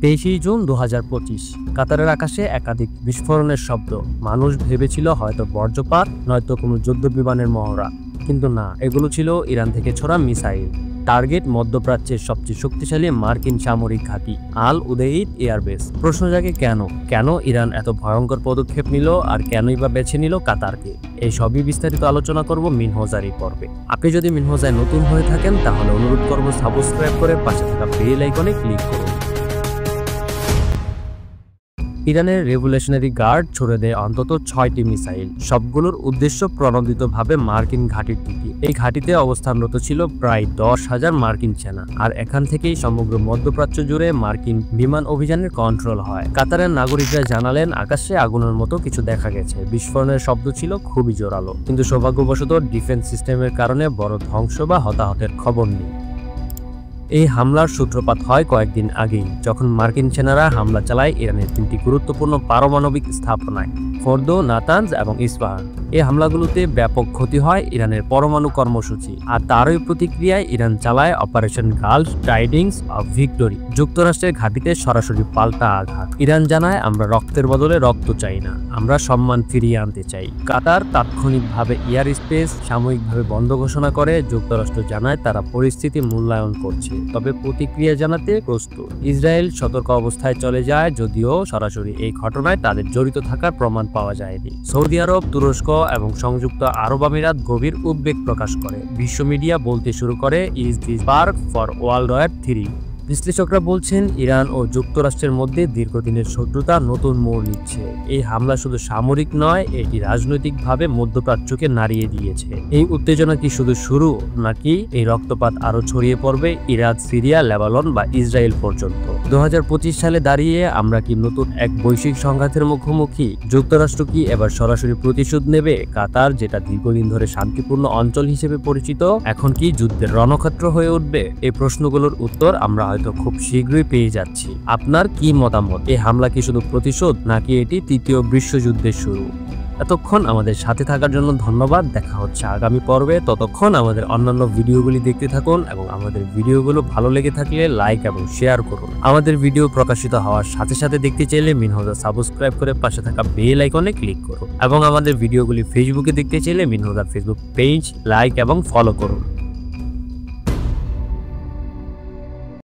23 June 2025 কাতারের আকাশে একাধিক বিস্ফোরণের শব্দ। মানুষ ভেবেছিল হয়তো বজ্রপাত নয়তো কোনো যুদ্ধ বিমানের মহড়া, কিন্তু না, এগুলো ছিল ইরান থেকে ছোড়া মিসাইল। টার্গেট মধ্যপ্রাচ্যের সবচেয়ে শক্তিশালী মার্কিন সামরিক ঘাঁটি আল উদেইদ এয়ারবেস। প্রশ্ন জাগে কেন ইরান এত ভয়ঙ্কর পদক্ষেপ নিল, আর কেনই বা বেছে নিল কাতারকে? এই সবই বিস্তারিত আলোচনা করব মিনহোজার এই পর্বে। আপনি যদি মিনহোজায় নতুন হয়ে থাকেন তাহলে অনুরোধ করব সাবস্ক্রাইব করে পাশে থাকা বেল আইকনে ক্লিক করুন। ইরানের রেভলিউশনারি গার্ড ছুড়ে দেয় অন্তত 6টি মিসাইল, সবগুলোর উদ্দেশ্য প্রণোদিতভাবে মার্কিন ঘাঁটির দিকে। এই ঘাঁটিতে অবস্থানরত ছিল প্রায় 10,000 মার্কিন সেনা, আর এখান থেকেই সমগ্র মধ্যপ্রাচ্য জুড়ে মার্কিন বিমান অভিযানের কন্ট্রোল হয়। কাতারের নাগরিকরা জানালেন আকাশে আগুনের মতো কিছু দেখা গেছে। বিস্ফোরণের শব্দ ছিল খুবই জোরালো, কিন্তু সৌভাগ্যবশত ডিফেন্স সিস্টেমের কারণে বড় ধ্বংস বা হতাহতের খবর নেই। এই হামলার সূত্রপাত হয় কয়েকদিন আগেই, যখন মার্কিন সেনারা হামলা চালায় ইরানের 3টি গুরুত্বপূর্ণ পারমাণবিক স্থাপনায়, ফোর্দো, নাতানজ এবং ইস্পাহান। এই হামলাগুলোতে ব্যাপক ক্ষতি হয় ইরানের পরমাণু কর্মসূচি, আর তারই প্রতিক্রিয়ায় ইরান চালায় operation Gulf tidings of victory, যুক্তরাষ্ট্রের ঘাঁটিতে সরাসরি পাল্টা আঘাত। ইরান জানায়, আমরা রক্তের বদলে রক্ত চাই না, আমরা সম্মান ফিরিয়ে আনতে চাই। কাতার তাৎক্ষণিকভাবে এয়ার স্পেস সাময়িকভাবে বন্ধ ঘোষণা করে। যুক্তরাষ্ট্র জানায় তারা পরিস্থিতি মূল্যায়ন করছে, তবে প্রতিক্রিয়া জানাতে প্রস্তুত। ইসরায়েল সতর্ক অবস্থায় চলে যায়, যদিও সরাসরি এই ঘটনায় তাদের জড়িত থাকার প্রমাণ পাওয়া যায়নি। সৌদি আরব, তুরস্ক এবং সংযুক্ত আরব আমিরাত গভীর উদ্বেগ প্রকাশ করে। বিশ্ব মিডিয়া বলতে শুরু করে, is this spark for world war 3? বিশ্লেষকরা বলছেন ইরান ও যুক্তরাষ্ট্রের মধ্যে দীর্ঘদিনের শত্রুতা নতুন মোড় নিচ্ছে। এই হামলা শুধু সামরিক নয়, এটি রাজনৈতিকভাবে মধ্যপ্রাচ্যকে নাড়িয়ে দিয়েছে। এই উত্তেজনা কি শুধু শুরু, নাকি এই রক্তপাত আরো ছড়িয়ে পড়বে ইরাক, সিরিয়া, লেবানন বা ইসরায়েল পর্যন্ত? 2025 সালে দাঁড়িয়ে আমরা কি নতুন এক বৈশ্বিক সংঘাতের মুখোমুখি? যুক্তরাষ্ট্র কি এবার সরাসরি প্রতিশোধ নেবে? কাতার, যেটা দীর্ঘদিন ধরে শান্তিপূর্ণ অঞ্চল হিসেবে পরিচিত, এখন কি যুদ্ধের রণক্ষেত্র হয়ে উঠবে? এই প্রশ্নগুলোর উত্তর আমরা হয়তো খুব শীঘ্রই পেয়ে যাচ্ছি। আপনার কি মতামত? এই হামলা কি শুধু প্রতিশোধ, নাকি এটি তৃতীয় বিশ্বযুদ্ধের শুরু? এতক্ষণ আমাদের সাথে থাকার জন্য ধন্যবাদ। দেখা হচ্ছে আগামী পর্বে। ততক্ষণ আমাদের অন্যান্য ভিডিওগুলি দেখতে থাকুন, এবং আমাদের ভিডিওগুলো ভালো লেগে থাকলে লাইক এবং শেয়ার করুন। আমাদের ভিডিও প্রকাশিত হওয়ার সাথে সাথে দেখতে চাইলে মিনহোজা সাবস্ক্রাইব করে পাশে থাকা বেল আইকনে ক্লিক করুন, এবং আমাদের ভিডিওগুলি ফেসবুকে দেখতে চাইলে মিনহোজার ফেসবুক পেজ লাইক এবং ফলো করুন।